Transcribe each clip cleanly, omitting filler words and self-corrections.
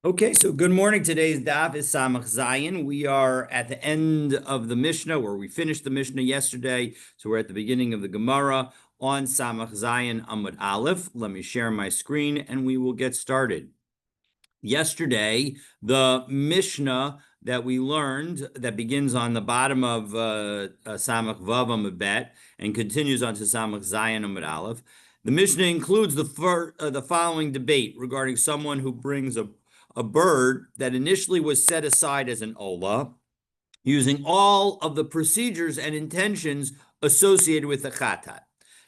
Okay, so good morning. Today's daf is Samach Zayin. We are at the end of the Mishnah, where we finished the Mishnah yesterday. So we're at the beginning of the Gemara on Samach Zayin Amud Aleph. Let me share my screen and we will get started. Yesterday, the Mishnah that we learned that begins on the bottom of Samach Vav Amud Bet and continues on to Samach Zayin Amud Aleph. The Mishnah includes the following debate regarding someone who brings a bird that initially was set aside as an ola, using all of the procedures and intentions associated with the chatat.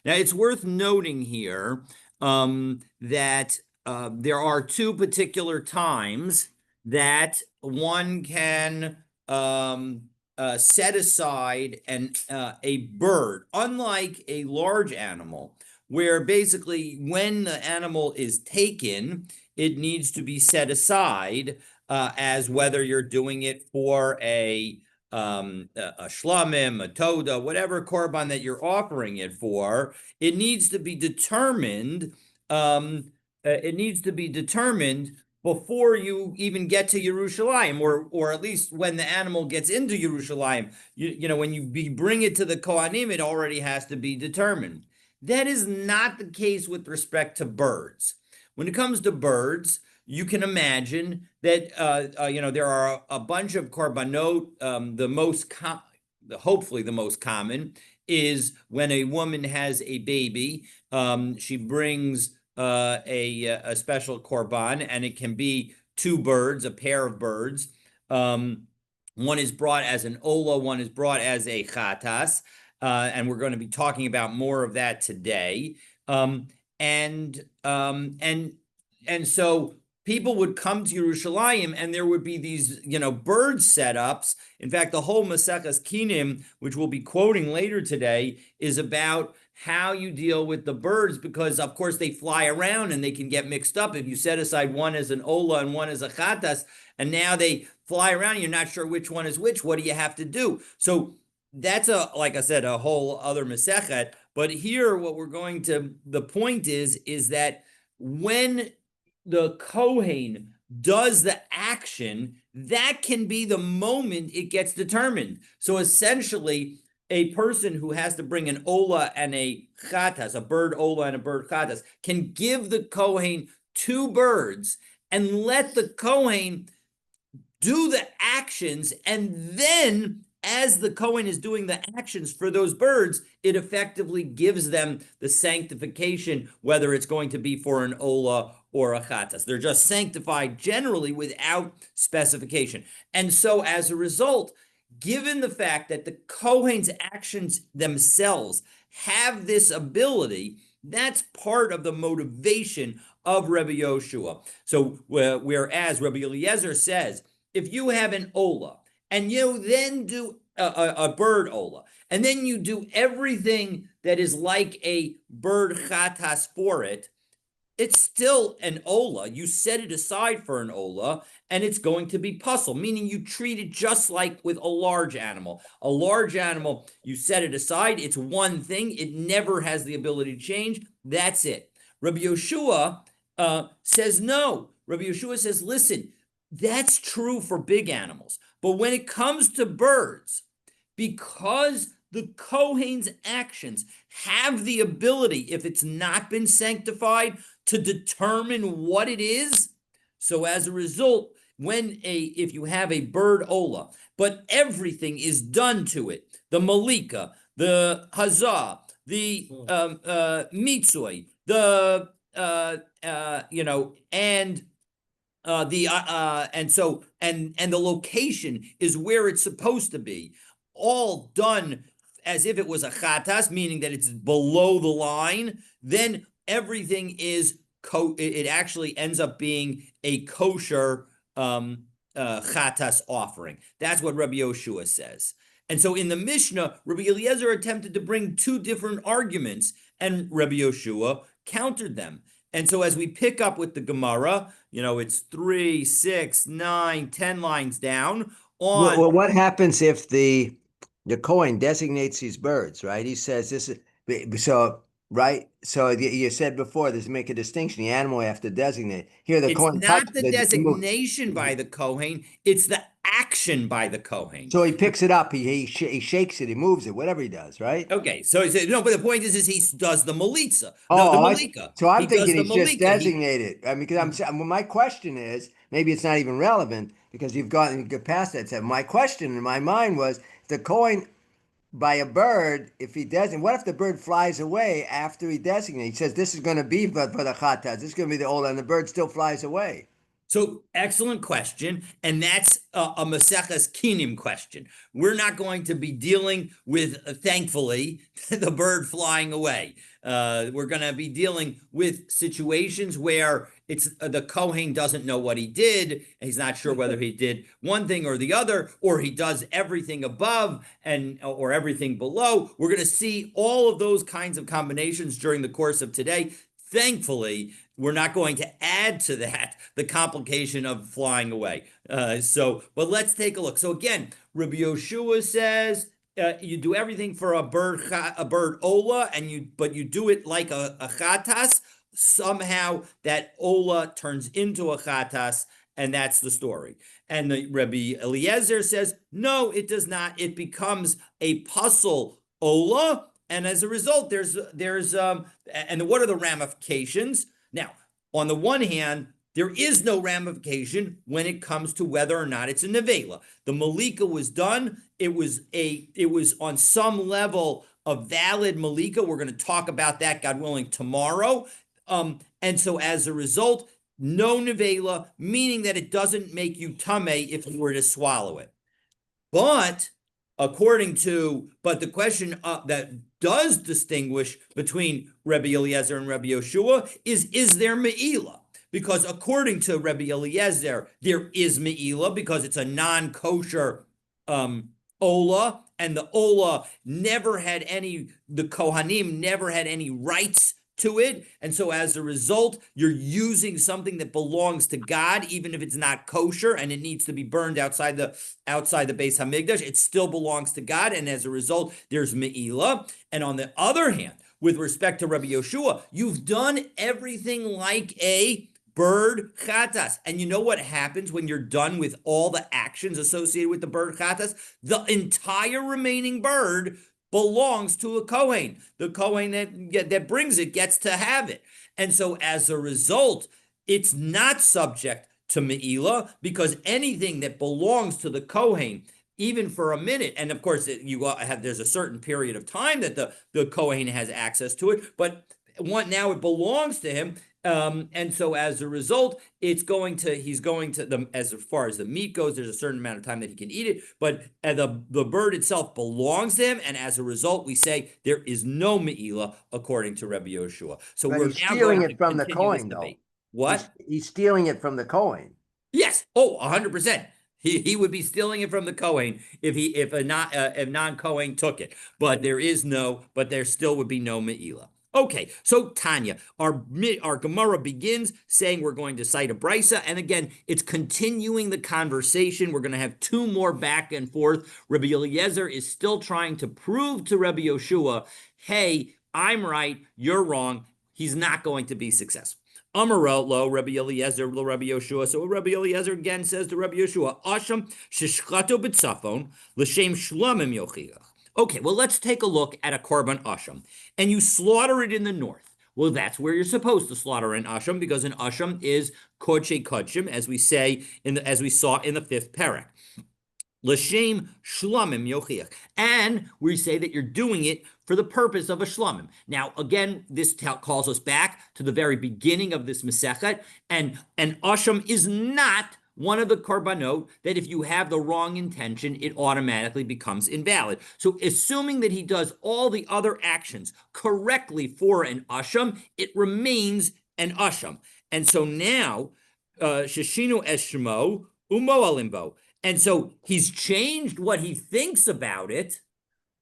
Now, it's worth noting here that there are two particular times that one can set aside a bird, unlike a large animal, where basically when the animal is taken, it needs to be set aside as whether you're doing it for a shlamim, a toda, whatever korban that you're offering it for. It needs to be determined. It needs to be determined before you even get to Yerushalayim, or at least when the animal gets into Yerushalayim. You know, when you bring it to the Kohanim, it already has to be determined. That is not the case with respect to birds. When it comes to birds, you can imagine that there are a bunch of korbanot. Hopefully the most common is when a woman has a baby. She brings a special korban, and it can be two birds, a pair of birds. One is brought as an ola, one is brought as a chatas, and we're going to be talking about more of that today. And so people would come to Yerushalayim, and there would be these, bird setups. In fact, the whole Maseches Kinim, which we'll be quoting later today, is about how you deal with the birds, because of course they fly around and they can get mixed up. If you set aside one as an ola and one as a chatas, and now they fly around, you're not sure which one is which. What do you have to do? So that's like I said, a whole other Masechet. But here, the point is that when the Kohen does the action, that can be the moment it gets determined. So essentially, a person who has to bring an ola and a chatas, a bird ola and a bird chatas, can give the Kohen two birds and let the Kohen do the actions, and then as the Kohen is doing the actions for those birds, it effectively gives them the sanctification, whether it's going to be for an ola or a chatas. They're just sanctified generally without specification. And so as a result, given the fact that the Kohen's actions themselves have this ability, that's part of the motivation of Rabbi Yoshua. So whereas Rabbi Eliezer says, if you have an ola, and you then do a bird ola, and then you do everything that is like a bird chatas for it, it's still an ola. You set it aside for an ola, and it's going to be puzzle, meaning you treat it just like with a large animal. A large animal, you set it aside, it's one thing, it never has the ability to change, that's it. Rabbi Yoshua says no. Rabbi Yoshua says, listen, that's true for big animals. But when it comes to birds, because the Kohen's actions have the ability, if it's not been sanctified, to determine what it is. So as a result, if you have a bird ola, but everything is done to it, the malika, the hazah, the mitzui, and the location is where it's supposed to be, all done as if it was a chatas, meaning that it's below the line, then everything it actually ends up being a kosher chatas offering. That's what Rabbi Yoshua says. And so in the Mishnah, Rabbi Eliezer attempted to bring two different arguments, and Rabbi Yoshua countered them. And so as we pick up with the Gemara, it's 3, 6, 9, 10 lines down. Well, what happens if the Kohen designates these birds, right? He says this is so right? So you said before, there's make a distinction. The animal you have to designate. Here, the It's Kohen touches not the it, it moves. designation by the Kohen, it's the action by the Kohen. So he picks it up, he shakes it, he moves it, whatever he does, right? Okay, so he said, no, but the point is he does the Melitza, the Oh, Malika. so I'm He does thinking the he's just Malika. He designated. I mean, because well, my question is, maybe it's not even relevant because you've gotten past that step. My question in my mind was the coin by a bird, if he doesn't, what if the bird flies away after he designates? He says, this is going to be for the chatas, this is going to be the old, and the bird still flies away. So excellent question, and that's a Maseches Kinim question. We're not going to be dealing with, thankfully, the bird flying away. We're going to be dealing with situations where it's the Kohen doesn't know what he did. He's not sure whether he did one thing or the other, or he does everything above and or everything below. We're going to see all of those kinds of combinations during the course of today. Thankfully, we're not going to add to that the complication of flying away. But let's take a look. So again, Rabbi Yoshua says you do everything for a bird ola, but you do it like a chatas. Somehow that ola turns into a chatas, and that's the story. And the Rabbi Eliezer says no, it does not. It becomes a puzzle ola, and as a result, there's and what are the ramifications? Now, on the one hand, there is no ramification when it comes to whether or not it's a nevela. The malika was done. It was on some level a valid malika. We're going to talk about that, God willing, tomorrow. And so as a result, no nevela, meaning that it doesn't make you tameh if you were to swallow it. But the question that does distinguish between Rabbi Eliezer and Rabbi Yoshua is there me'ila? Because according to Rabbi Eliezer, there is me'ila because it's a non-kosher ola, and the ola the Kohanim never had any rights to it. And so as a result, you're using something that belongs to God, even if it's not kosher and it needs to be burned outside the Beis Hamikdash, it still belongs to God. And as a result, there's me'ila. And on the other hand, with respect to Rabbi Yoshua, you've done everything like a bird chatas. And you know what happens when you're done with all the actions associated with the bird chatas? The entire remaining bird belongs to a Kohen. The Kohen that brings it gets to have it. And so as a result, it's not subject to Me'ila because anything that belongs to the Kohen, even for a minute, and of course there's a certain period of time that the Kohen has access to it, but now it belongs to him. And so as a result, he's going to as far as the meat goes, there's a certain amount of time that he can eat it, but the bird itself belongs to him. And as a result, we say there is no me'ila according to Rabbi Yoshua. So But we're he's now stealing going to it from the continue this coin, though. debate. What? He's stealing it from the coin. Yes. Oh, 100%. He would be stealing it from the Kohen if a non-Kohen took it. But there still would be no me'ila. Okay, so Tanya, our Gemara begins saying we're going to cite a brisa, and again, it's continuing the conversation. We're going to have two more back and forth. Rabbi Eliezer is still trying to prove to Rabbi Yoshua, hey, I'm right, you're wrong. He's not going to be successful. Amaro lo Rabbi Eliezer lo Rabbi Yoshua. So Rabbi Eliezer again says to Rabbi Yoshua, Asham shishchato b'tzafon l'shem shlamim yochiach. Okay, well, let's take a look at a korban asham. And you slaughter it in the north. Well, that's where you're supposed to slaughter an asham, because an asham is kodshe kodshim, as we saw in the fifth parak. L'shem shlamim yochiach. And we say that you're doing it for the purpose of a shlamim. Now, again, this calls us back to the very beginning of this Masechet, and an asham is not one of the korbanot that if you have the wrong intention, it automatically becomes invalid. So assuming that he does all the other actions correctly for an asham, it remains an asham. And so now, sheshinu eshmo umo alimbo. And so he's changed what he thinks about it,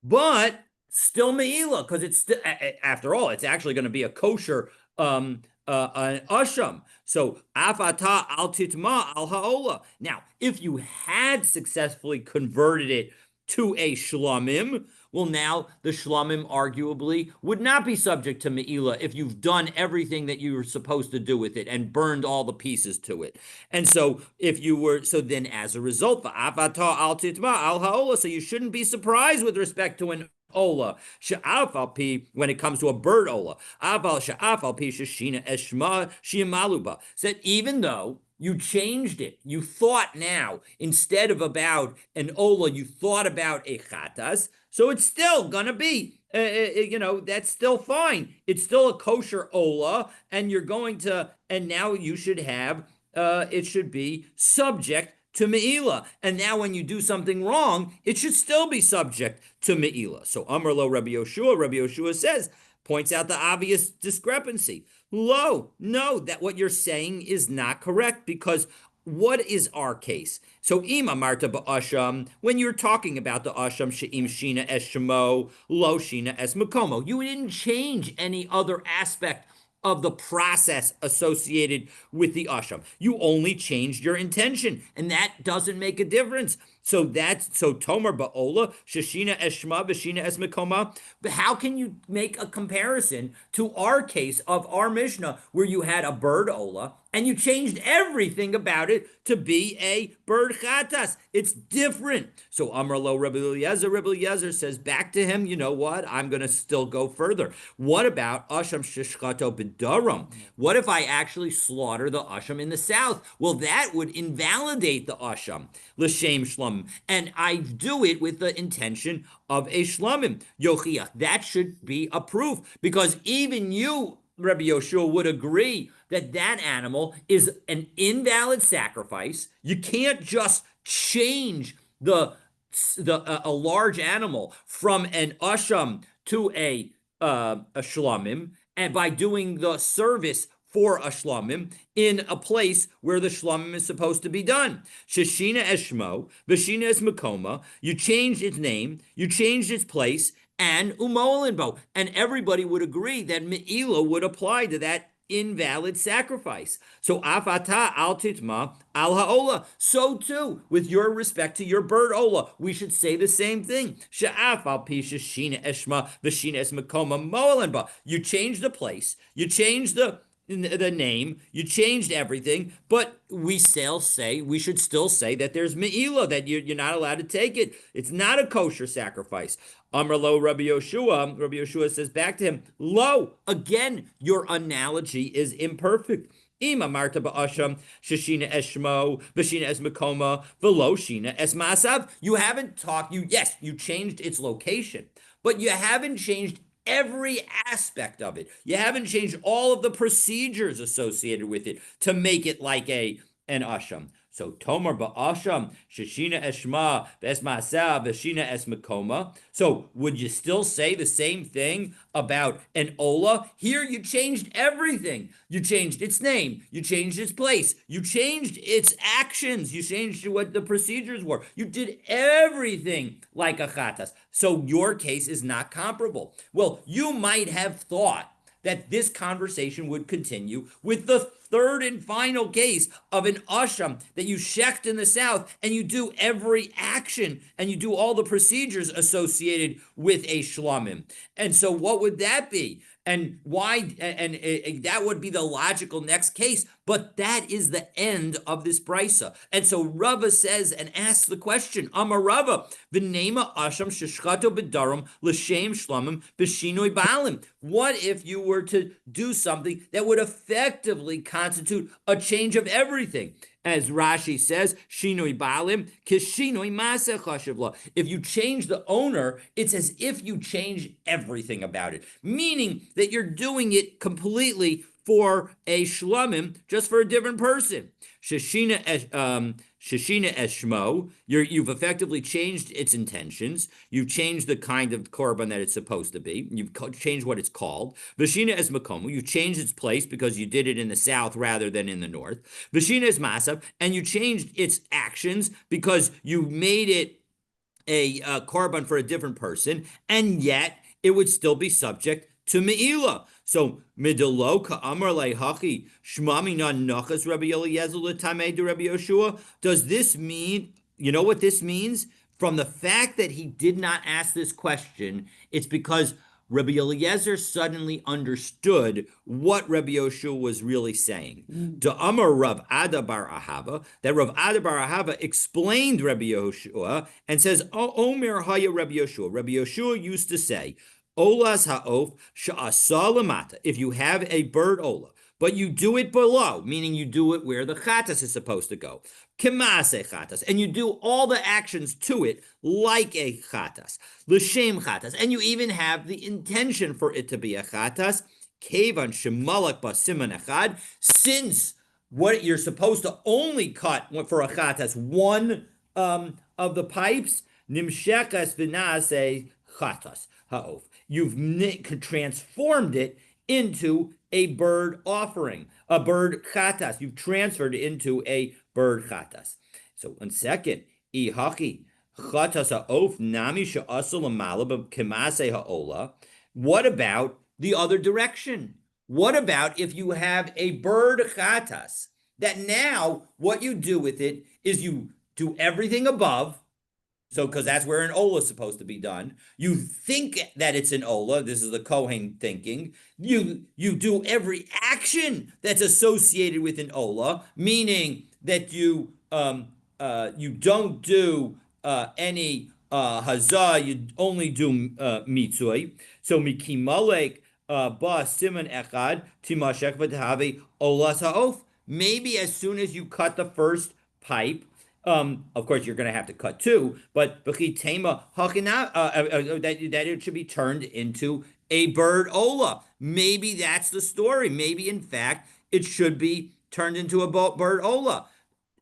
but still me'ila, because it's still, after all, it's actually going to be a kosher an asham. So afata al titma al haola. Now, if you had successfully converted it to a shlamim, Well, now the shlamim arguably would not be subject to me'ila if you've done everything that you were supposed to do with it and burned all the pieces to it. And so if you were, so then as a result, al titma al ha'ola, so you shouldn't be surprised with respect to an Ola, sha'af al pi, when it comes to a bird Ola, aval sha'af al pi shashina eshma shiamaluba, said even though you changed it, you thought now, instead of about an Ola, you thought about a chatas, so it's still gonna be, that's still fine. It's still a kosher Ola, and you're going to, and now you should have, it should be subject to Me'ila. And now when you do something wrong, it should still be subject to Me'ila. So Amar lo Rabbi Yoshua says, points out the obvious discrepancy. Lo, no, that what you're saying is not correct, because what is our case? So ima marta ba'asham, when you're talking about the asham she'im shina es shemo, lo shina es makomo, you didn't change any other aspect of the process associated with the asham. You only changed your intention, and that doesn't make a difference. So Tomer ba'ola shashina eshma v'shina es mikoma. But how can you make a comparison to our case of our Mishnah, where you had a bird ola and you changed everything about it to be a bird chatas? It's different. So Amar lo Rabbi Eliezer says back to him, you know what? I'm going to still go further. What about asham shishchato b'daram? What if I actually slaughter the asham in the south? Well, that would invalidate the asham l'shem shlam, and I do it with the intention of a shlamim yochiach. That should be a proof, because even you, Rabbi Yoshua, would agree that that animal is an invalid sacrifice. You can't just change a large animal from an asham to a shlamim, and by doing the service for a shlamim in a place where the shlamim is supposed to be done. Shashina eshmo, v'shina es makoma. You changed its name, you changed its place, and umolinbo. And everybody would agree that me'ila would apply to that invalid sacrifice. So afata al titma al haola. So too, with your respect to your bird ola, we should say the same thing. Sha'af al pisha shina eshma v'shina es makoma moalinba. You changed the place, you changed the name, you changed everything, but we should still say that there's me'ila, that you're not allowed to take it. It's not a kosher sacrifice. Amar lo Rabbi Yoshua says back to him, lo, again, your analogy is imperfect. Ima marta ba'asham shashina eshmo v'shina es makoma v'lo shina es masav. You haven't talked, yes, you changed its location, but you haven't changed every aspect of it. You haven't changed all of the procedures associated with it to make it like an asham. So Tomer ba'asham shashina eshma v'esma'asav v'shina es makoma. So would you still say the same thing about an ola? Here you changed everything. You changed its name. You changed its place. You changed its actions. You changed what the procedures were. You did everything like a chatas. So your case is not comparable. Well, you might have thought that this conversation would continue with the third and final case of an asham that you shecht in the south, and you do every action and you do all the procedures associated with a shlamim. And so what would that be? And why? And that would be the logical next case. But that is the end of this brisa. And so Rava says and asks the question, Amar Rava, v'nema asham sheshchato b'daram l'shem shlamim b'shinoi ba'alim. What if you were to do something that would effectively constitute a change of everything? As Rashi says, shinoi ba'alim kishinoi maseh chashiv la. If you change the owner, it's as if you change everything about it, meaning that you're doing it completely for a shlamim, just for a different person. Shashina eshmo, you've effectively changed its intentions. You've changed the kind of korban that it's supposed to be. You've changed what it's called. V'shina es makomu, you changed its place because you did it in the south rather than in the north. V'shina es masav, and you changed its actions because you made it a korban for a different person, and yet it would still be subject to me'ila. So midelo ka'amar lehachi shmami non nachas Rabbi Eliezer l'tamei de Rabbi Yoshua. Does this mean? You know what this means? from the fact that he did not ask this question, it's because Rabbi Eliezer suddenly understood what Rabbi Yoshua was really saying. The Amar Rav Ada bar Ahava, that Rav Ada bar Ahava explained Rabbi Yoshua and says, Omer Haya Rabbi Yoshua. Rabbi Yoshua used to say, Olas ha'of sha'asa lamata. If you have a bird ola, but you do it below, meaning you do it where the chatas is supposed to go. Kemase chatas, and you do all the actions to it like a chatas, l'shem chatas, and you even have the intention for it to be a chatas. Kevan shemalak basiman echad, since what you're supposed to only cut for a chatas one of the pipes, nimshekas v'nase chatas ha'of. You've transformed it into a bird offering, a bird chatas. You've transferred it into a bird chatas. So one second, ihaki chatas ha'of nami she'asel l'malab kemase ha'ola. What about the other direction? What about if you have a bird chatas that now what you do with it is you do everything above, so, because that's where an ola is supposed to be done. You think that it's an ola. This is the Kohen thinking. You do every action that's associated with an ola, meaning that you don't do any hazah. You only do mitzui. So mikimalek ba siman echad timashek v'tahave olas ha'of. Maybe as soon as you cut the first pipe. Of course, you're going to have to cut two, but that it should be turned into a bird ola. Maybe that's the story. Maybe, in fact, it should be turned into a bird ola.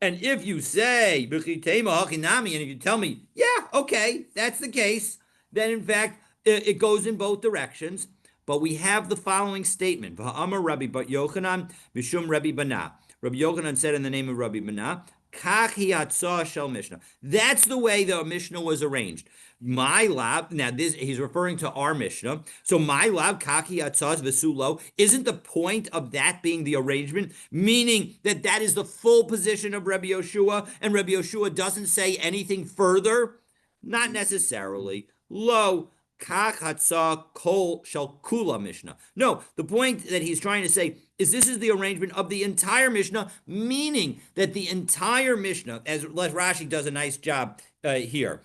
And if you say, and if you tell me, yeah, okay, that's the case, then, in fact, it goes in both directions. But we have the following statement. V'ha'amar Rabbi Yochanan mishum Rabbi Bana. Rabbi Yochanan said in the name of Rabbi Bana, Mishnah. That's the way the Mishnah was arranged. My lab, now this he's referring to our Mishnah. So my lab, kaki atzaz v'sulo, isn't the point of that being the arrangement, meaning that that is the full position of Rabbi Yoshua, and Rabbi Yoshua doesn't say anything further? Not necessarily. Lo, kach hatzah kol shel kula Mishnah. No, the point that he's trying to say is this is the arrangement of the entire Mishnah, meaning that the entire Mishnah, as Rashi does a nice job here.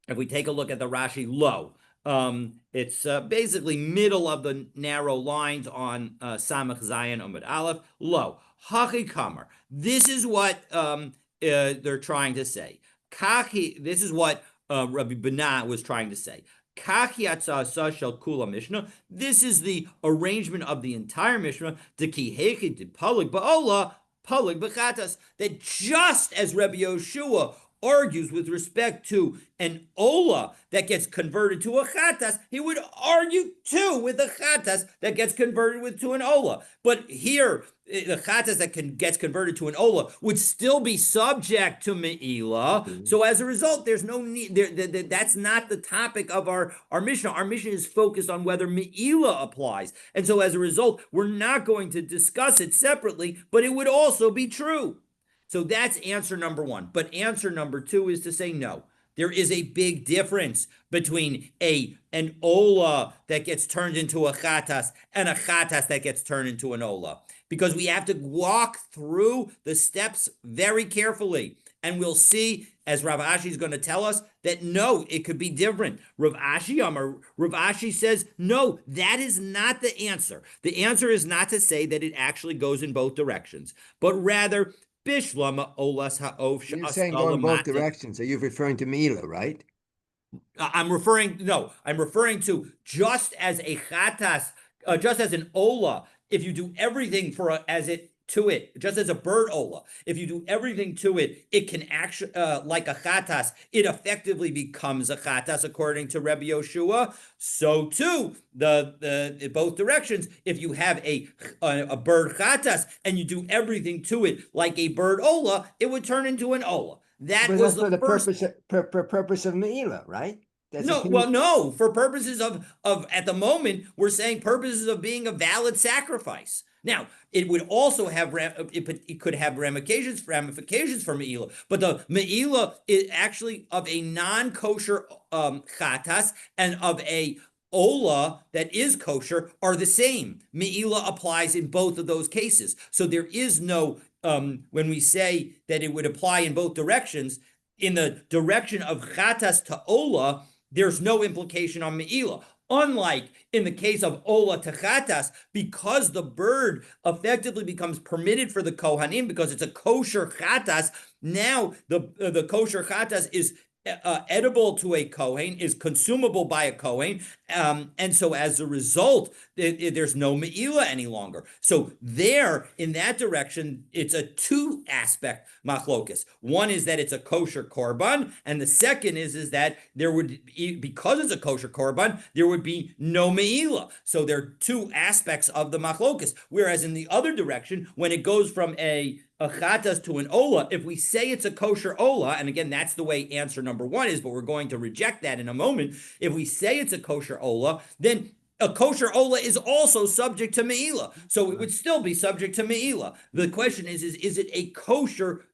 If we take a look at the Rashi low, it's basically middle of the narrow lines on Samach Zayin Amud Aleph, low. Hachi Kamar. This is what they're trying to say. Kachi, this is what Rabbi Bana was trying to say. This is the arrangement of the entire Mishnah. That just as Rabbi Yoshua argues with respect to an ola that gets converted to a chatas, he would argue too with a chatas that gets converted to an ola. But here, the chatas that gets converted to an ola would still be subject to me'ila. Mm-hmm. So as a result, there's no need. That's not the topic of our Mishnah. Our Mishnah is focused on whether me'ila applies. And so as a result, we're not going to discuss it separately, but it would also be true. So that's answer number one. But answer number two is to say no. There is a big difference between an ola that gets turned into a chatas and a chatas that gets turned into an ola. Because we have to walk through the steps very carefully. And we'll see, as Rav Ashi is going to tell us, that no, it could be different. Rav Ashi says, no, that is not the answer. The answer is not to say that it actually goes in both directions, but rather, Bishlama olas ha'of. You're saying go in both directions. Are you referring to Mila, right? I'm referring to just as a chatas, just as an ola. If you do everything just as a bird ola, if you do everything to it, it can actually, like a chatas, it effectively becomes a chatas according to Rabbi Yoshua. So too, the both directions, if you have a bird chatas and you do everything to it like a bird ola, it would turn into an ola. That was the purpose of Meila, right? No. For purposes of at the moment, we're saying purposes of being a valid sacrifice. Now, it would also have it could have ramifications for meila, but the meila is actually of a non-kosher chatas and of a ola that is kosher are the same. Meila applies in both of those cases, so there is no when we say that it would apply in both directions, in the direction of chatas to ola, there's no implication on meila. Unlike in the case of Ola Techatas, because the bird effectively becomes permitted for the Kohanim because it's a kosher chatas, now the kosher chatas is edible to a Kohen, is consumable by a Kohen, and so as a result, there's no Me'ila any longer. So there, in that direction, it's a two-aspect machlokus. One is that it's a kosher korban, and the second is that there would, because it's a kosher korban, there would be no Me'ila. So there are two aspects of the machlokus. Whereas in the other direction, when it goes from a chatas to an ola, if we say it's a kosher ola, and again, that's the way answer number one is, but we're going to reject that in a moment. If we say it's a kosher ola, then a kosher ola is also subject to me'ila. So it would still be subject to me'ila. The question is it a kosher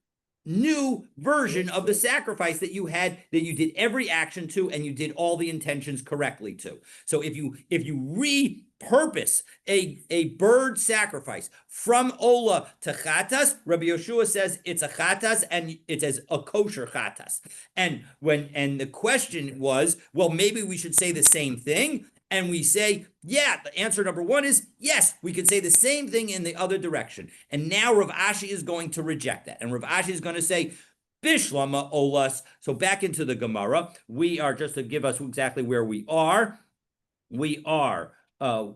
new version of the sacrifice that you had, that you did every action to, and you did all the intentions correctly to? So if you repurpose a bird sacrifice from ola to chatas, Rabbi Yoshua says it's a chatas and it's as a kosher chatas. And the question was, well, maybe we should say the same thing. And we say, yeah, the answer number one is yes, we can say the same thing in the other direction. And now Rav Ashi is going to reject that. And Rav Ashi is going to say, Bishlama olas. So back into the Gemara, we are, just to give us exactly where we are from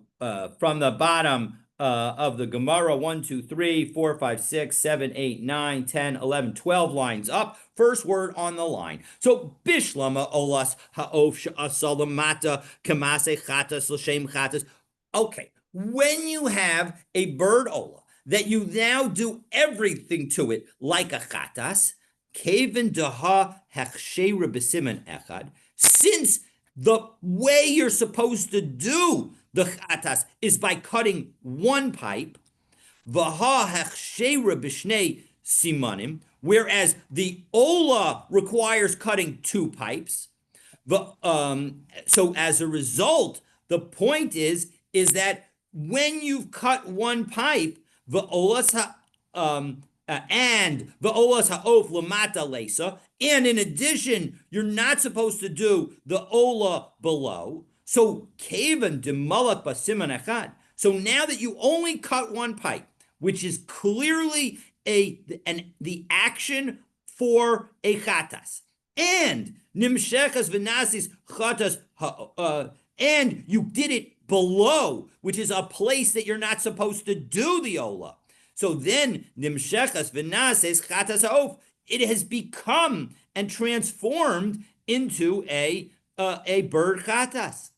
the bottom of the Gemara, 1, 2, 3, 4, 5, 6, 7, 8, 9, 10, 11, 12 lines up. First word on the line. So, Bishlama olas ha'of sha'asalamata kamase chatas l'shem chatas. Okay, when you have a bird ola that you now do everything to it like a chatas, kevin daha hechshera b'siman echad, since the way you're supposed to do the chatas is by cutting one pipe, v'ha hechshera b'shnei simanim, whereas the ola requires cutting two pipes. So as a result, the point is that when you've cut one pipe, and v'olas ha'of lamata lesa, and in addition, you're not supposed to do the ola below. So kevan demalak basiman echad. So now that you only cut one pipe, which is clearly the action for a chatas, and nimshechas v'nasis chatas, and you did it below, which is a place that you're not supposed to do the ola. So then nimshechas v'nasis chatas ha'of, it has become and transformed into a bird chatas.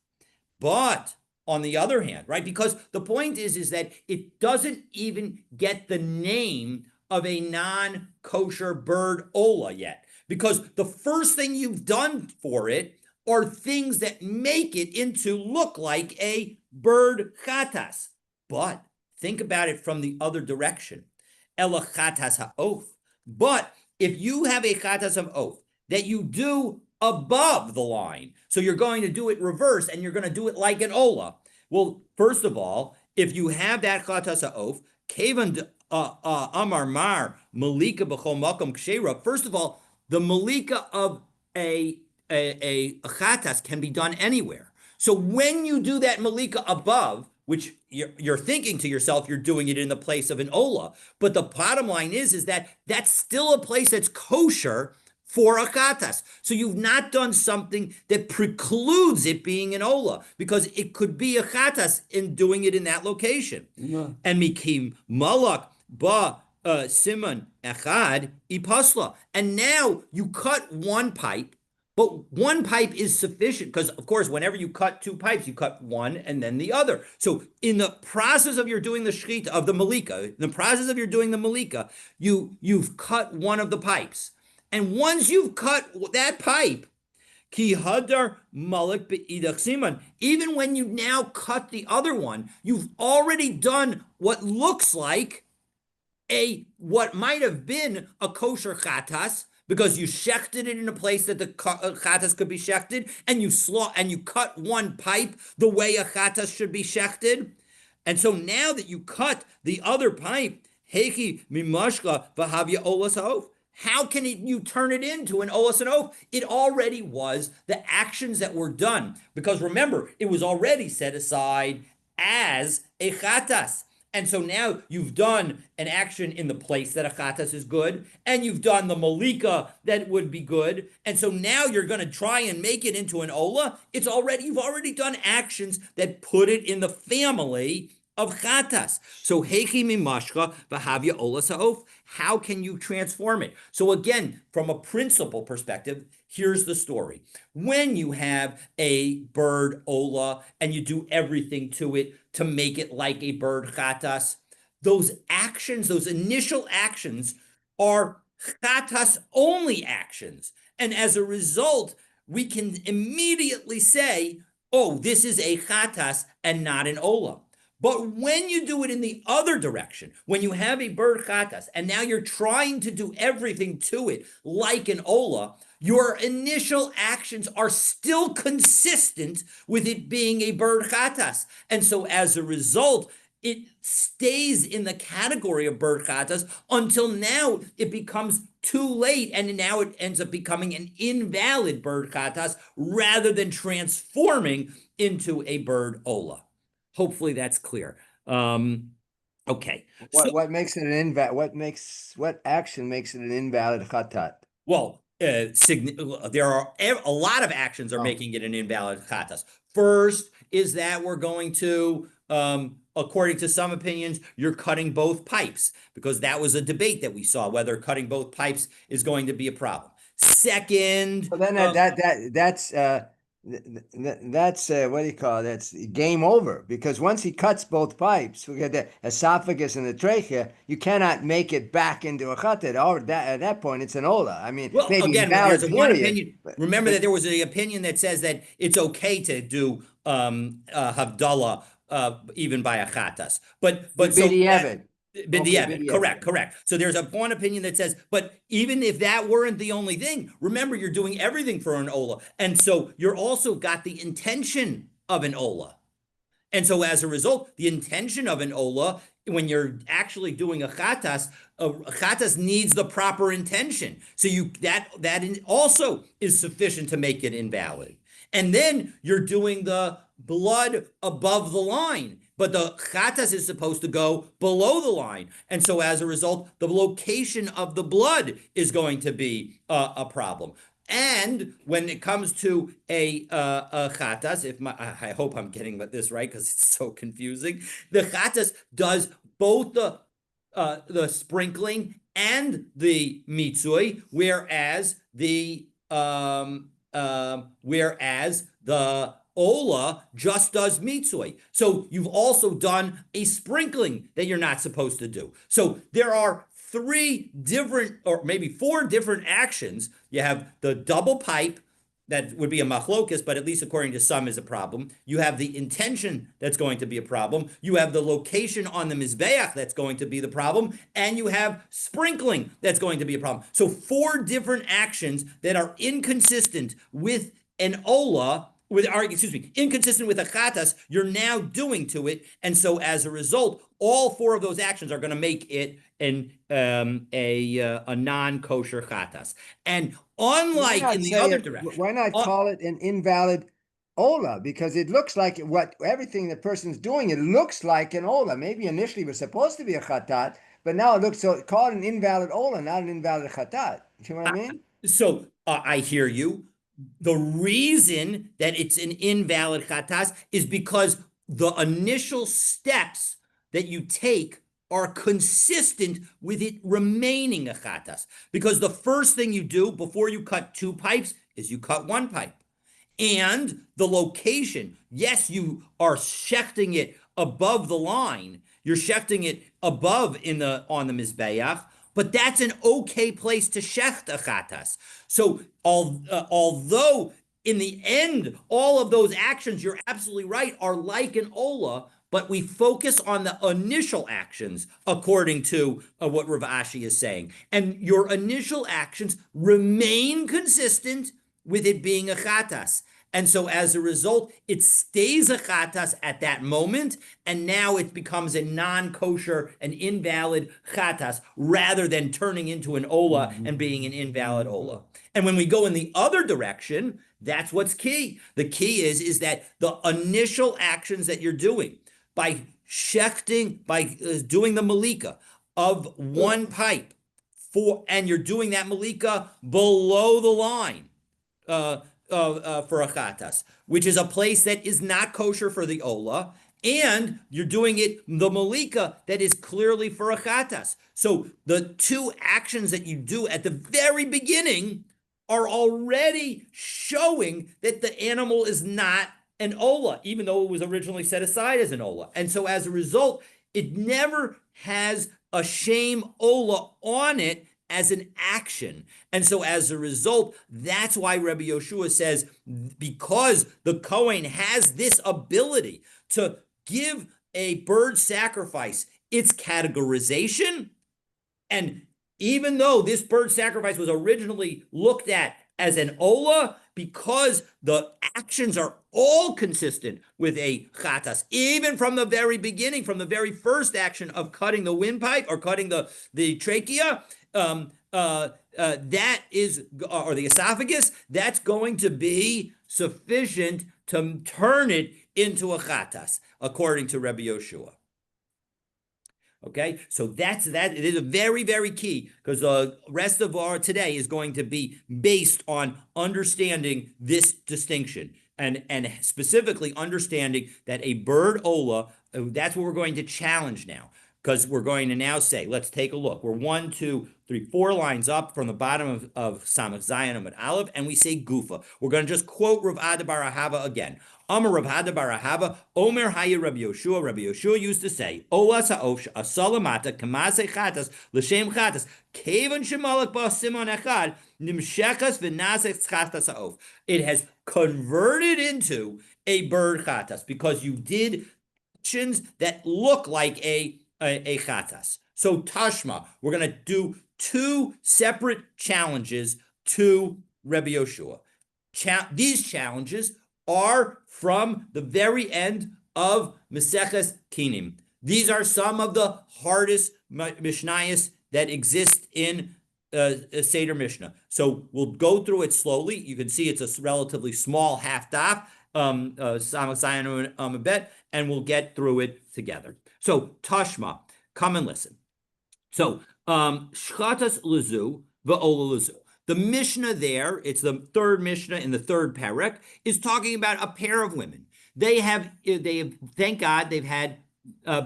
But on the other hand, right, because the point is that it doesn't even get the name of a non-kosher bird ola yet, because the first thing you've done for it are things that make it into look like a bird chatas. But think about it from the other direction. Ela chatas ha'of. But if you have a chatas of oath that you do above the line, so you're going to do it reverse and you're going to do it like an ola. Well, first of all, if you have that chatas ha'of, kevan amar mar malika b'chol makom kshera. First of all, the malika of a chatas can be done anywhere. So when you do that malika above, which you're thinking to yourself, you're doing it in the place of an ola. But the bottom line is that that's still a place that's kosher for a chatas. So you've not done something that precludes it being an ola, because it could be a chatas in doing it in that location. Yeah. And mikim malak ba siman echad ipasla. And now you cut one pipe, but one pipe is sufficient, because, of course, whenever you cut two pipes, you cut one and then the other. So in the process of your doing the shechita of the malika, in the process of your doing the malika, you've cut one of the pipes. And once you've cut that pipe, Ki hadar malik be'idach siman. Even when you now cut the other one, you've already done what looks like what might have been a kosher chatas because you shechted it in a place that the chatas could be shechted, and you cut one pipe the way a chatas should be shechted. And so now that you cut the other pipe, Heiki mimashka v'havya olas ha'of. How can you turn it into an olas and oaf? It already was the actions that were done. Because remember, it was already set aside as a chatas. And so now you've done an action in the place that a chatas is good, and you've done the malika that would be good. And so now you're going to try and make it into an ola. You've already done actions that put it in the family of chatas. So hechi mimashcha v'havya olas ha'of. How can you transform it? So again, from a principle perspective, here's the story. When you have a bird ola and you do everything to it to make it like a bird chatas, those actions, those initial actions are chatas only actions. And as a result, we can immediately say, oh, this is a chatas and not an ola. But when you do it in the other direction, when you have a bird chatas and now you're trying to do everything to it like an ola, your initial actions are still consistent with it being a bird chatas. And so as a result, it stays in the category of bird chatas until now it becomes too late, and now it ends up becoming an invalid bird chatas rather than transforming into a bird ola. Hopefully that's clear. Okay. What makes it an invalid? What action makes it an invalid chatat? Well, there are a lot of actions are making it an invalid chatas. First is that we're going to, according to some opinions, you're cutting both pipes, because that was a debate that we saw whether cutting both pipes is going to be a problem. Second, Well, then that's what do you call it? That's game over, because once he cuts both pipes, we get the esophagus and the trachea. You cannot make it back into a chatat. Or at that point, it's an ola. I mean, well, maybe again, invalid, there's one period. opinion. Remember that there was an opinion that says that it's okay to do havdalah even by a chatas, but so that, correct. So there's one opinion that says, but even if that weren't the only thing, remember you're doing everything for an ola, and so you're also got the intention of an ola. And so as a result, the intention of an ola, when you're actually doing a chatas needs the proper intention. So that also is sufficient to make it invalid. And then you're doing the blood above the line, but the chatas is supposed to go below the line. And so as a result, the location of the blood is going to be a problem. And when it comes to a chatas, I hope I'm getting this right because it's so confusing. The chatas does both the sprinkling and the mitzui, whereas the ola just does mitzui. So you've also done a sprinkling that you're not supposed to do. So there are 3 different, or maybe 4 different actions. You have the double pipe, that would be a machlokas, but at least according to some is a problem. You have the intention that's going to be a problem. You have the location on the mizbeach that's going to be the problem. And you have sprinkling that's going to be a problem. So 4 different actions that are inconsistent with an ola, inconsistent with a chatas, you're now doing to it. And so as a result, all 4 of those actions are going to make it a non-kosher chatas. And unlike in the other direction, why not call it an invalid ola? Because it looks like everything the person's doing, it looks like an ola. Maybe initially it was supposed to be a chatat, but now it looks, so call it an invalid ola, not an invalid chatat. You know what I mean? So I hear you. The reason that it's an invalid chatas is because the initial steps that you take are consistent with it remaining a chatas. Because the first thing you do before you cut 2 pipes is you cut 1 pipe. And the location, yes, you are shechting it above the line. You're shechting it above on the mizbeach, but that's an okay place to shecht a chatas. So although in the end, all of those actions, you're absolutely right, are like an Ola, but we focus on the initial actions according to what Rav Ashi is saying. And your initial actions remain consistent with it being a chatas. And so as a result, it stays a chatas at that moment, and now it becomes a non-kosher, an invalid chatas, rather than turning into an ola and being an invalid ola. And when we go in the other direction, that's what's key. The key is that the initial actions that you're doing by shechting, by doing the malika of one pipe, and you're doing that malika below the line, for a chatas, which is a place that is not kosher for the ola, and you're doing it the malika that is clearly for a chatas. So the two actions that you do at the very beginning are already showing that the animal is not an ola, even though it was originally set aside as an ola. And so as a result, it never has a shame ola on it as an action. And so as a result, that's why Rabbi Yoshua says, because the Kohen has this ability to give a bird sacrifice its categorization, and even though this bird sacrifice was originally looked at as an ola, because the actions are all consistent with a chatas, even from the very beginning, from the very first action of cutting the windpipe or cutting the trachea, that is, or the esophagus, that's going to be sufficient to turn it into a chatas, according to Rabbi Yoshua. Okay, so that's that. It is a very, very key, because the rest of our today is going to be based on understanding this distinction, and specifically understanding that a bird ola, that's what we're going to challenge now, because we're going to now say, let's take a look. We're 1, 2, 3, 4 lines up from the bottom of Samach Zayin Amud Aleph, and we say Gufa. We're going to just quote Rav Ada bar Ahava again. Amar Rav Ada bar Ahava, Omer Haya Rabbi Yoshua. Rabbi Yoshua used to say, Olas ha'osh asalamata kamase chatas l'shem chatas kevan shemalak ba simon echad nimshechas v'nasech chatas ha'of. It has converted into a bird chatas because you did actions that look like a chatas. So Tashma, we're going to do 2 separate challenges to Rabbi Yoshua. These challenges are from the very end of Maseches Kinim. These are some of the hardest Mishnayos that exist in Seder Mishnah. So we'll go through it slowly. You can see it's a relatively small half daf, Samach Zayin Amud Bet, and we'll get through it together. So Tashma, come and listen. So Shchatas Lezu v'Ola Lezu. The Mishnah there, it's the third Mishnah in the third parak, is talking about a pair of women. They have, thank God, they've had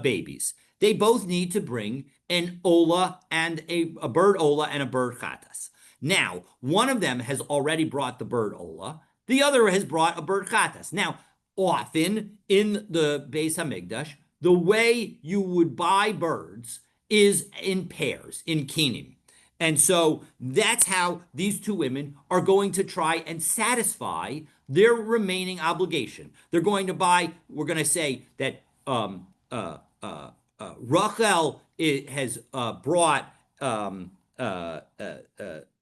babies. They both need to bring an ola and a bird ola and a bird chatas. Now, one of them has already brought the bird ola. The other has brought a bird chatas. Now, often in the Beis Hamikdash, the way you would buy birds is in pairs, in kinim. And so that's how these 2 women are going to try and satisfy their remaining obligation. They're going to buy, we're going to say that Rachel has brought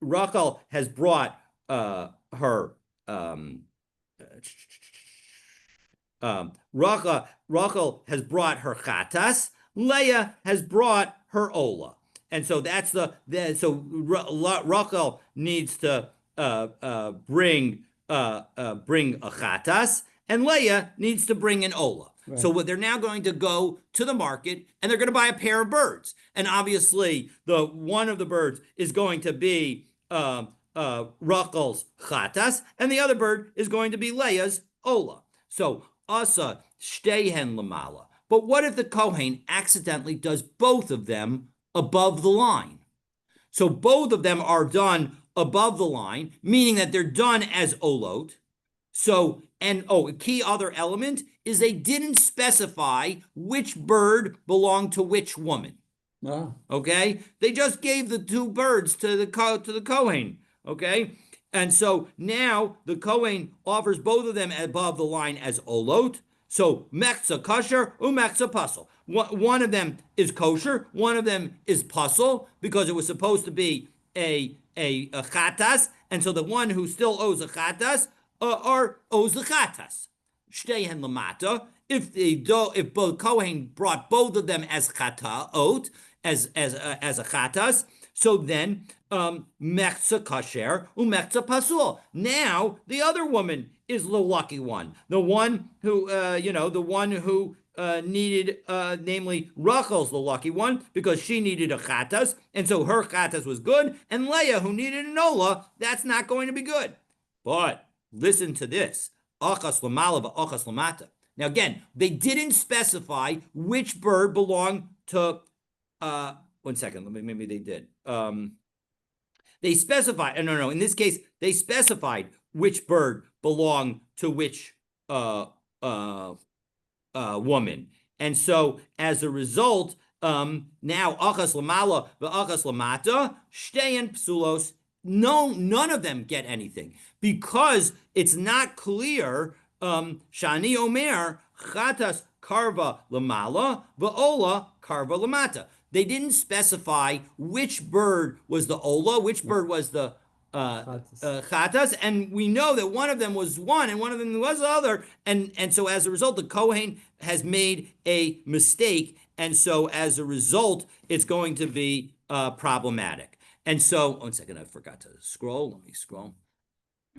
Rachel has brought her Rachel has brought her chatas. Leah has brought her ola. And so that's so Rachel needs to bring a chatas, and Leah needs to bring an ola. Right. So they're now going to go to the market, and they're going to buy a pair of birds. And obviously, the one of the birds is going to be Rachel's chatas, and the other bird is going to be Leah's ola. So asa shtehen lamala. But what if the Kohen accidentally does both of them above the line? So both of them are done above the line, meaning that they're done as olot. So, and a key other element is they didn't specify which bird belonged to which woman. Oh. Okay? They just gave the 2 birds to the Kohen. Okay? And so now the Kohen offers both of them above the line as olot. So mechza kosher, umechza pasul. One of them is kosher, one of them is pasul because it was supposed to be a chatas, and so the one who still owes a chatas or owes the chatas. Shtehen lamata. If both Kohen brought both of them as chataot, as a chatas, so then mechza kasher umechza pasul. Now the other woman is the lucky one, the one who the one who needed, namely Rachel's the lucky one because she needed a chatas, and so her chatas was good, and Leah, who needed an ola, that's not going to be good. But listen to this: achas lamala v'achas lamata. Now again, they didn't specify which bird belonged to. One second, maybe they did. They specified. No. In this case, they specified which bird belonged to which woman, and so as a result, now achas lamala v'achas lamata shtein psulos. No, none of them get anything because it's not clear. Shani Omer chatas karva lamala va'ola karva lamata. They didn't specify which bird was the ola, which bird was the chatas, and we know that one of them was one and one of them was the other, and so as a result, the Kohen has made a mistake, and so as a result, it's going to be problematic. And so, one second, I forgot to scroll. Let me scroll.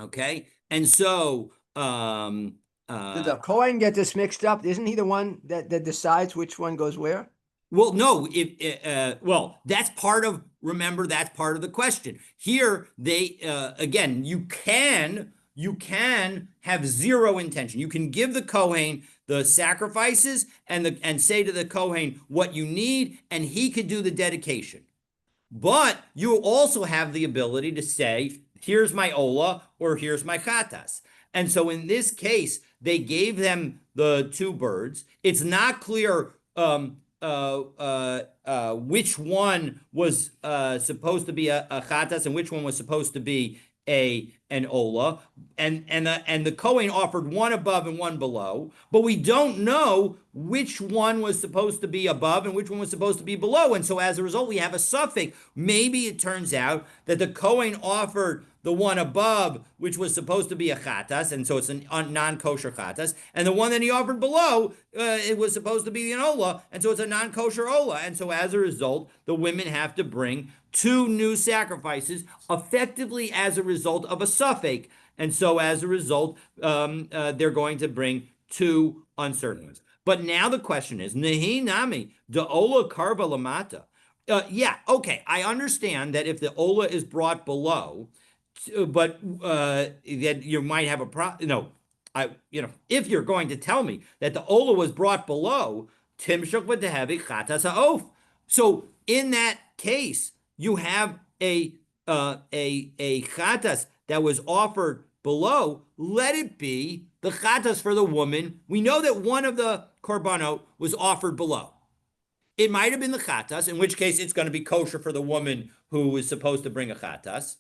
Okay, and so. Did the Kohen get this mixed up? Isn't he the one that decides which one goes where? Well, no. Well, that's part of. Remember, that's part of the question. Here, they again, you can have zero intention. You can give the Kohen the sacrifices and say to the Kohen what you need, and he could do the dedication. But you also have the ability to say, here's my ola or here's my chatas. And so in this case, they gave them the two birds. It's not clear which one was supposed to be a chatas and which one was supposed to be an ola, and the Kohen offered one above and one below, but we don't know which one was supposed to be above and which one was supposed to be below, and so as a result, we have a suffix. Maybe it turns out that the Kohen offered the one above, which was supposed to be a chatas, and so it's a non-kosher chatas, and the one that he offered below, it was supposed to be an ola, and so it's a non-kosher ola, and so as a result, the women have to bring two new sacrifices, effectively as a result of a suffix, and so as a result, they're going to bring two uncertain ones. But now the question is, Nehi nami de ola karva lamata. Yeah, okay, I understand that if the ola is brought below, but that you might have a problem. If you're going to tell me that the ola was brought below, timshuk v'tehevi chatas ha'of. So in that case, you have a chatas that was offered below. Let it be the chatas for the woman. We know that one of the korbanot was offered below. It might have been the chatas, in which case it's going to be kosher for the woman who is supposed to bring a chatas.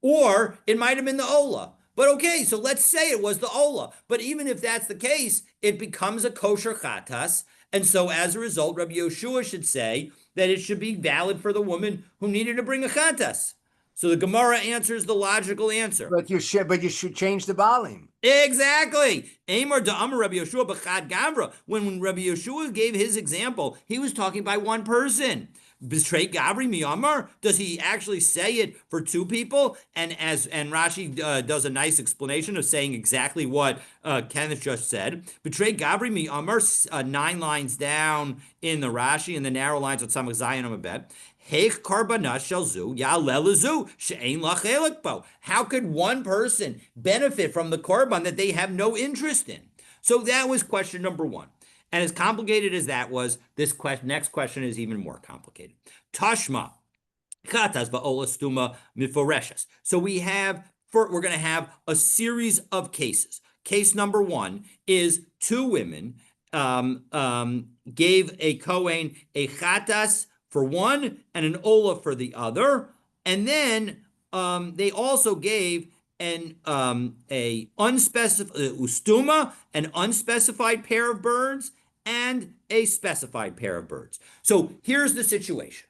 Or it might have been the ola. But okay, so let's say it was the ola. But even if that's the case, it becomes a kosher chatas. And so as a result, Rabbi Yoshua should say that it should be valid for the woman who needed to bring a chatas. So the Gemara answers the logical answer. But you should change the balim. Exactly. Amar da Amar Rabbi Yoshua b'chad gavra. When Rabbi Yoshua gave his example, he was talking by one person. B'trei Gavri miyamar? Does he actually say it for two people? And Rashi does a nice explanation of saying exactly what Kenneth just said. B'trei Gavri miyamar, 9 lines down in the Rashi, in the narrow lines of Samach Zayin Amabet. How could one person benefit from the korban that they have no interest in? So that was question number one. And as complicated as that was, this next question is even more complicated. Tashma, chatas ba'ola stuma miforeshes. So we're going to have a series of cases. Case number one is two women gave a Kohen a chatas for one and an ola for the other, and then they also gave a unspecified ustuma, an unspecified pair of birds, and a specified pair of birds. So here's the situation.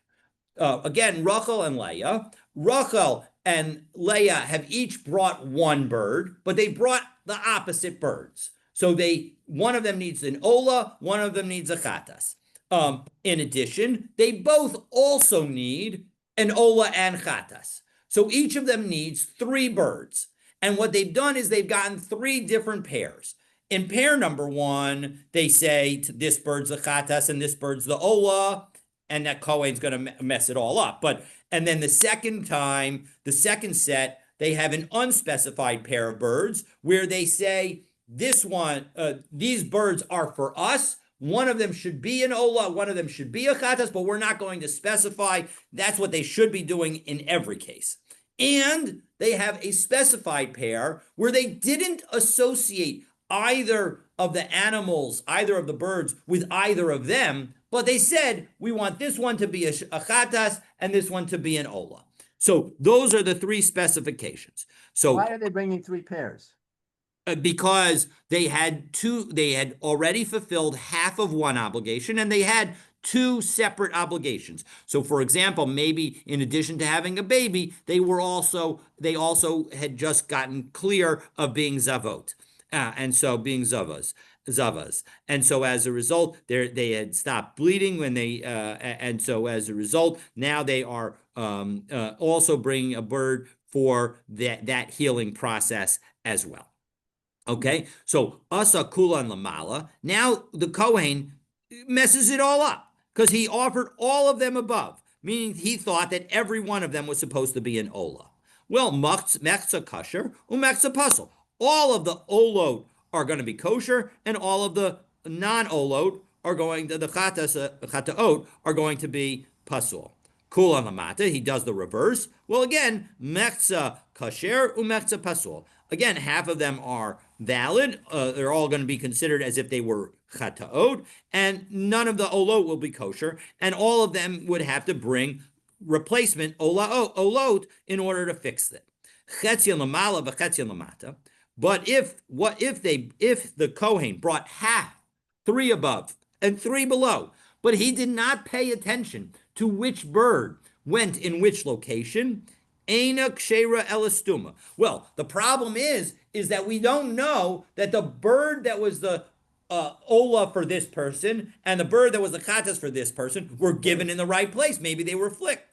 Again, Rachel and Leah. Rachel and Leah have each brought one bird, but they brought the opposite birds. So one of them needs an ola, one of them needs a chatas. In addition, they both also need an ola and chatas. So each of them needs three birds. And what they've done is they've gotten three different pairs. In pair number one, they say this bird's the chatas and this bird's the ola, and that Kohen's going to mess it all up. And then the second time, the second set, they have an unspecified pair of birds where they say these birds are for us. One of them should be an ola, one of them should be a chatas, but we're not going to specify. That's what they should be doing in every case. And they have a specified pair where they didn't associate either of the animals, either of the birds, with either of them, but they said, we want this one to be a chatas and this one to be an ola. So those are the three specifications. So why are they bringing three pairs? Because they had already fulfilled half of one obligation, and they had two separate obligations. So, for example, maybe in addition to having a baby, they also had just gotten clear of being zavot, and so being zavas. And so as a result, they had stopped bleeding and so as a result, now they are also bringing a bird for that healing process as well. Okay, so asa kulan lamala. Now the Kohen messes it all up because he offered all of them above, meaning he thought that every one of them was supposed to be an ola. Well, mechza kasher umechza pasul. All of the olot are going to be kosher, and all of the non-olot are going to the chataot are going to be pasul. Kulan lamata, he does the reverse. Well, again, mechza kasher umechza pasul. Again, half of them are valid. They're all going to be considered as if they were chataot, and none of the olot will be kosher, and all of them would have to bring replacement olot in order to fix it. Chetzion lamala v'chetzion lamata. But if the Kohen brought half, three above and three below, but he did not pay attention to which bird went in which location, Eina kshera elastuma. Well, the problem is that we don't know that the bird that was the ola for this person and the bird that was the chatas for this person were given in the right place. Maybe they were flipped.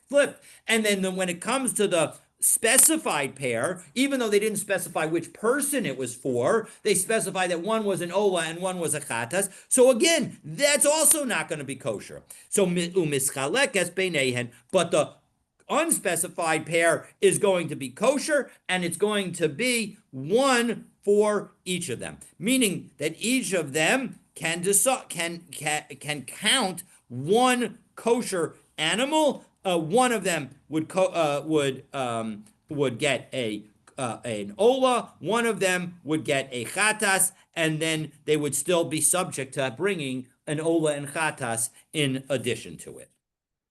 And then when it comes to the specified pair, even though they didn't specify which person it was for, they specified that one was an ola and one was a chatas. So again, that's also not going to be kosher. So umischalekes beinehen, but the unspecified pair is going to be kosher, and it's going to be one for each of them, meaning that each of them can count one kosher animal. One of them would get an ola. One of them would get a chatas, and then they would still be subject to bringing an ola and chatas in addition to it.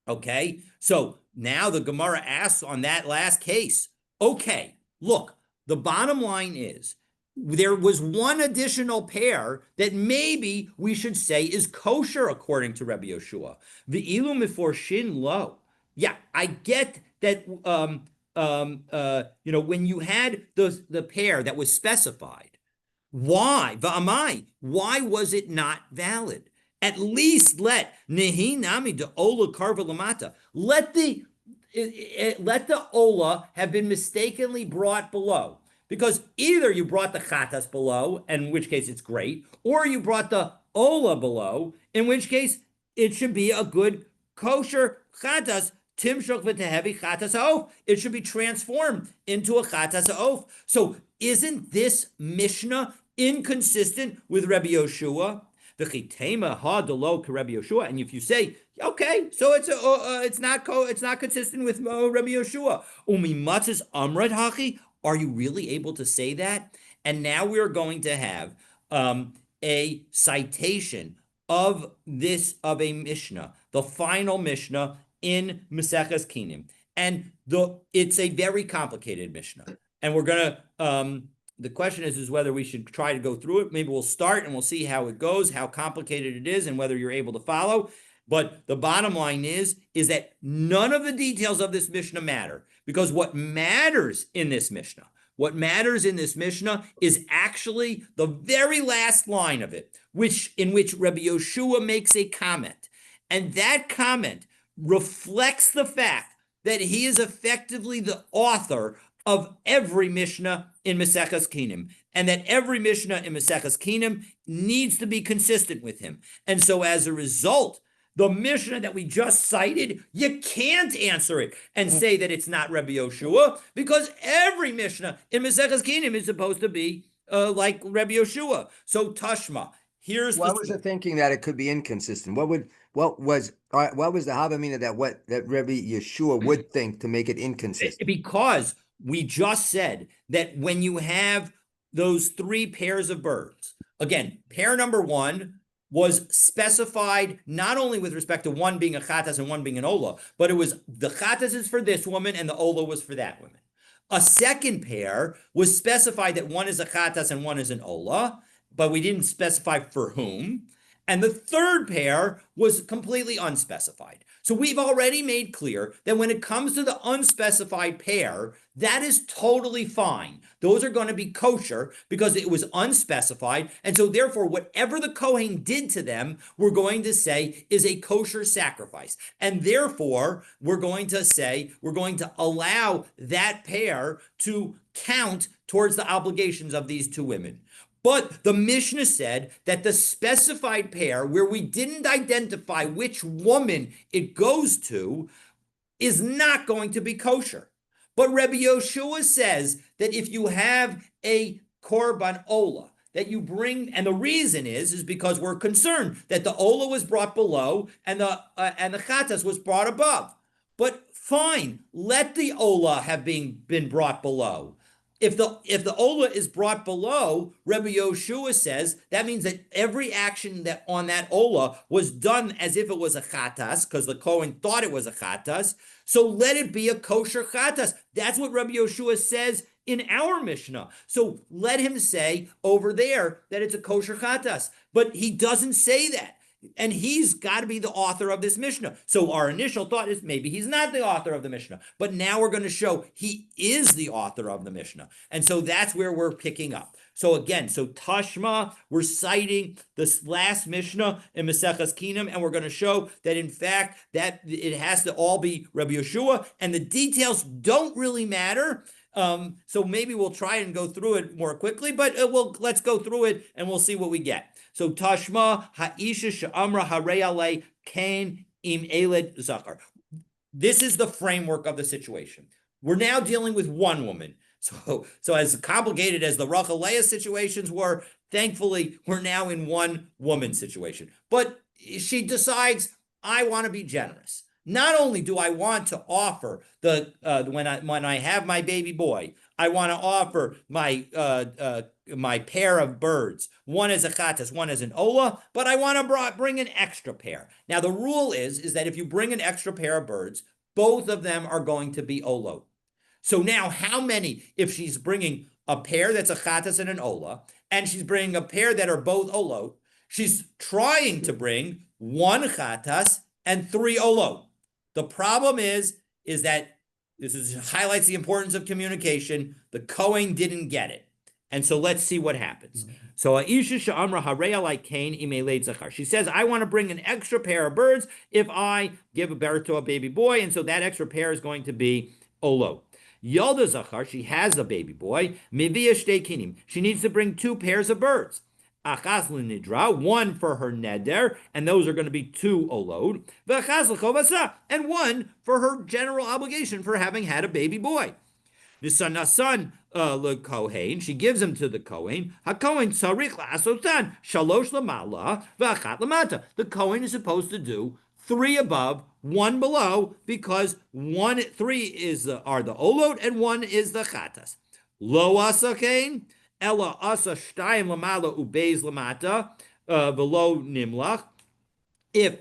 Okay, so now the Gemara asks on that last case, okay, look, the bottom line is there was one additional pair that maybe we should say is kosher according to Rabbi Yoshua. Ve'ilu miforshin lo. Yeah, I get that, when you had the pair that was specified, why was it not valid? At least let nehi nami de ola karva lamata. Let the ola have been mistakenly brought below, because either you brought the chatas below, in which case it's great, or you brought the ola below, in which case it should be a good kosher chatas. Timshok v'tehevi chatas ha'of. It should be transformed into a chatas ha'of. So isn't this Mishnah inconsistent with Rabbi Yoshua? And if you say, okay, so it's not consistent with Rabbi Yoshua. Umimatzis amrad hachi. Are you really able to say that? And now we're going to have a citation of a Mishnah, the final Mishnah in Maseches Kinim, and it's a very complicated Mishnah. And we're gonna the question is whether we should try to go through it. Maybe we'll start and we'll see how it goes, how complicated it is, and whether you're able to follow. But the bottom line is that none of the details of this Mishnah matter, because what matters in this Mishnah, is actually the very last line of it, in which Rabbi Yoshua makes a comment. And that comment reflects the fact that he is effectively the author of every Mishnah in Maseches Kinim, and that every Mishnah in Maseches Kinim needs to be consistent with him. And so as a result, the Mishnah that we just cited, you can't answer it and say that it's not Rabbi Yoshua, because every Mishnah in Maseches Kinim is supposed to be like Rabbi Yoshua. So Tashma, here's what was the thinking that it could be inconsistent? What was the Havamina that Rabbi Yeshua would think to make it inconsistent? Because we just said that when you have those three pairs of birds, again, pair number one was specified not only with respect to one being a chatas and one being an ola, but it was the chatas is for this woman and the ola was for that woman. A second pair was specified that one is a chatas and one is an ola, but we didn't specify for whom. And the third pair was completely unspecified. So we've already made clear that when it comes to the unspecified pair, that is totally fine. Those are going to be kosher because it was unspecified. And so therefore, whatever the Kohen did to them, we're going to say is a kosher sacrifice. And therefore, we're going to allow that pair to count towards the obligations of these two women. But the Mishnah said that the specified pair, where we didn't identify which woman it goes to, is not going to be kosher. But Rabbi Yoshua says that if you have a korban ola that you bring, and the reason is because we're concerned that the ola was brought below and the chatas was brought above. But fine, let the ola have been brought below. If the ola is brought below, Rabbi Yoshua says that means that every action that on that ola was done as if it was a chatas, because the Kohen thought it was a chatas. So let it be a kosher chatas. That's what Rabbi Yoshua says in our Mishnah. So let him say over there that it's a kosher chatas. But he doesn't say that. And he's got to be the author of this Mishnah. So our initial thought is maybe he's not the author of the Mishnah. But now we're going to show he is the author of the Mishnah. And so that's where we're picking up. So again, Tashma, we're citing this last Mishnah in Maseches Kinim, and we're going to show that in fact that it has to all be Rabbi Yeshua, and the details don't really matter. So maybe we'll try and go through it more quickly, but let's go through it and we'll see what we get. So Tashma ha'isha she'amra harei alei kain im eled zachar. This is the framework of the situation. We're now dealing with one woman. So as complicated as the Rachel Leah situations were, thankfully we're now in one woman situation. But she decides, I want to be generous. Not only do I want to offer when I have my baby boy, I want to offer my pair of birds. One is a chatas, one is an ola, but I want to bring an extra pair. Now the rule is that if you bring an extra pair of birds, both of them are going to be olo. So now how many, if she's bringing a pair that's a chatas and an ola, and she's bringing a pair that are both olo, she's trying to bring one chatas and three olo. The problem is that highlights the importance of communication. The Kohen didn't get it. And so let's see what happens. So Aisha Sha'amra Harei Alai Kain Imelei Zachar. She says, I want to bring an extra pair of birds if I give birth to a baby boy. And so that extra pair is going to be Olo. Yalda Zachar, she has a baby boy. Mivia Shtei Kinim. She needs to bring two pairs of birds. Achas l'nidra, one for her neder, and those are going to be two olod. V'achas l'chovasa, and one for her general obligation for having had a baby boy. Nisanasan l'kohen, she gives him to the Kohen. HaKohen tzarich la'asotan, shalosh l'mala, v'achat l'mata. The Kohen is supposed to do three above, one below, because three are the olod and one is the chatas. Lo asa kain. Ella asa shtayim lamala ubeis lamata velo nimlach. If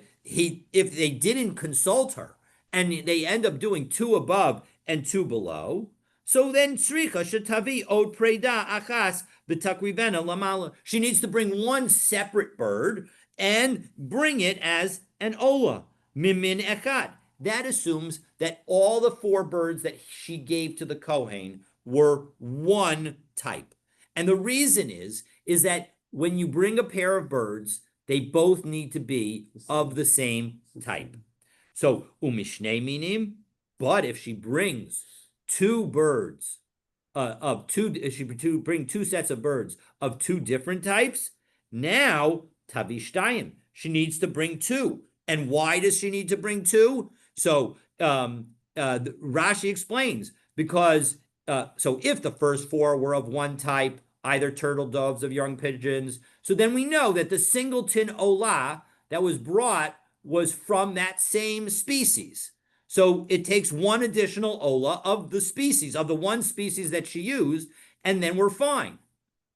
they didn't consult her and they end up doing two above and two below, So then tzricha shetavi od preda achas b'takrivena lamala. She needs to bring one separate bird and bring it as an ola mimin echad. That assumes that all the four birds that she gave to the Kohen were one type. And the reason is that when you bring a pair of birds, they both need to be of the same type. So umishne minim, but if she brings two birds of two, if she bring two sets of birds of two different types, now tavishtayim, she needs to bring two. And why does she need to bring two? So Rashi explains because so if the first four were of one type, either turtle doves of young pigeons, so then we know that the singleton olah that was brought was from that same species. So it takes one additional olah of the species, of the one species that she used, and then we're fine.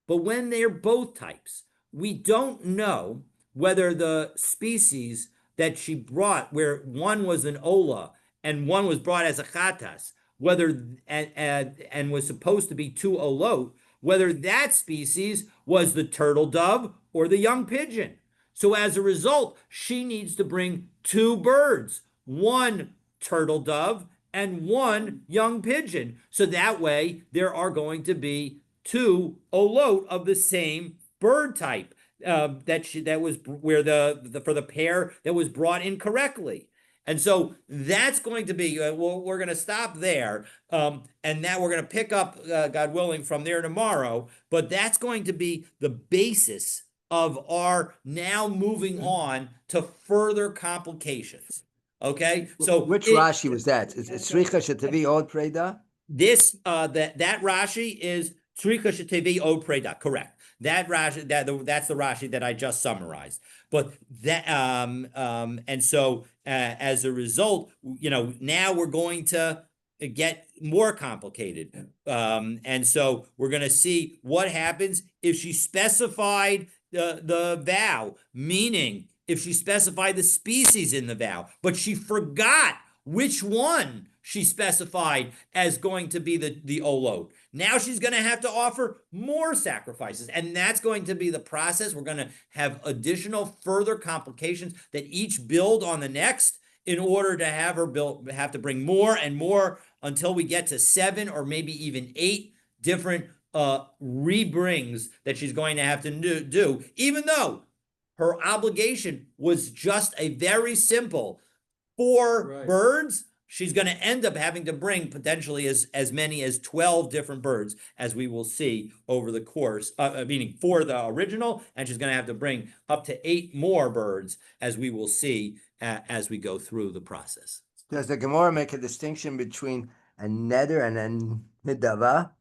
But when they're both types, we don't know whether the species that she brought, where one was an olah and one was brought as a chatas, whether and was supposed to be two olot, whether that species was the turtle dove or the young pigeon. So as a result, she needs to bring two birds, one turtle dove and one young pigeon. So that way there are going to be two olot of the same bird type that was where the for the pair that was brought in correctly. And so that's going to be, we're going to stop there. And now we're going to pick up, God willing, from there tomorrow. But that's going to be the basis of our now moving on to further complications. Okay, so which Rashi was that? It's tzricha shetavi od preda. This that Rashi is tzricha shetevi od preda. Correct. That Rashi that's the Rashi that I just summarized. But that and so as a result, now we're going to get more complicated. And so we're going to see what happens if she specified the vow, meaning if she specified the species in the vow, but she forgot which one she specified as going to be the olot. Now she's going to have to offer more sacrifices, and that's going to be the process. We're going to have additional further complications that each build on the next in order to have her have to bring more and more until we get to 7 or maybe even 8 different rebrings that she's going to have to do, even though her obligation was just a very simple 4 birds. She's going to end up having to bring potentially as many as 12 different birds, as we will see over the course, meaning for the original, and she's going to have to bring up to 8 more birds, as we will see as we go through the process. Does the Gemara make a distinction between a neder and a nidava?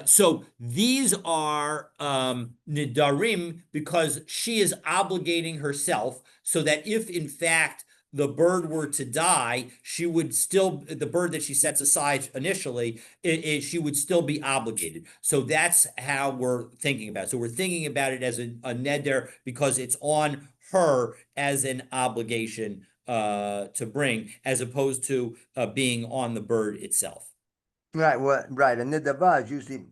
So these are nidarim because she is obligating herself so that if in fact the bird were to die, she would still, the bird that she sets aside initially, she would still be obligated. So that's how we're thinking about it. So we're thinking about it as a neder because it's on her as an obligation to bring, as opposed to being on the bird itself. Right. Well, right. And nidava is usually,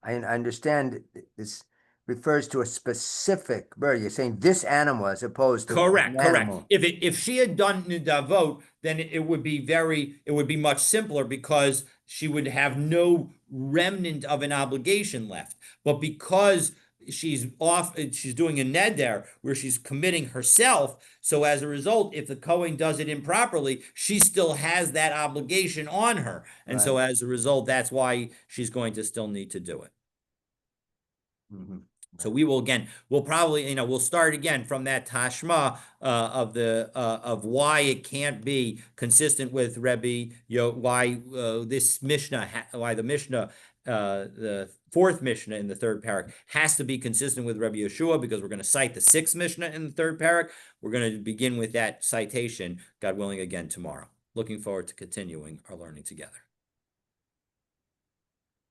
I understand this refers to a specific bird. You're saying this animal as opposed to correct. an animal. If she had done nidavot, then it would be much simpler because she would have no remnant of an obligation left. But because she's doing a neder where she's committing herself, so as a result, if the Kohen does it improperly, she still has that obligation on her, and so as a result, that's why she's going to still need to do it. So we'll probably, we'll start again from that tashma of why it can't be consistent with Rebbe, why this Mishnah, why the Mishnah, the 4th Mishnah in the 3rd parak has to be consistent with Rebbe Yeshua, because we're going to cite the 6th Mishnah in the 3rd parak. We're going to begin with that citation, God willing, again tomorrow. Looking forward to continuing our learning together.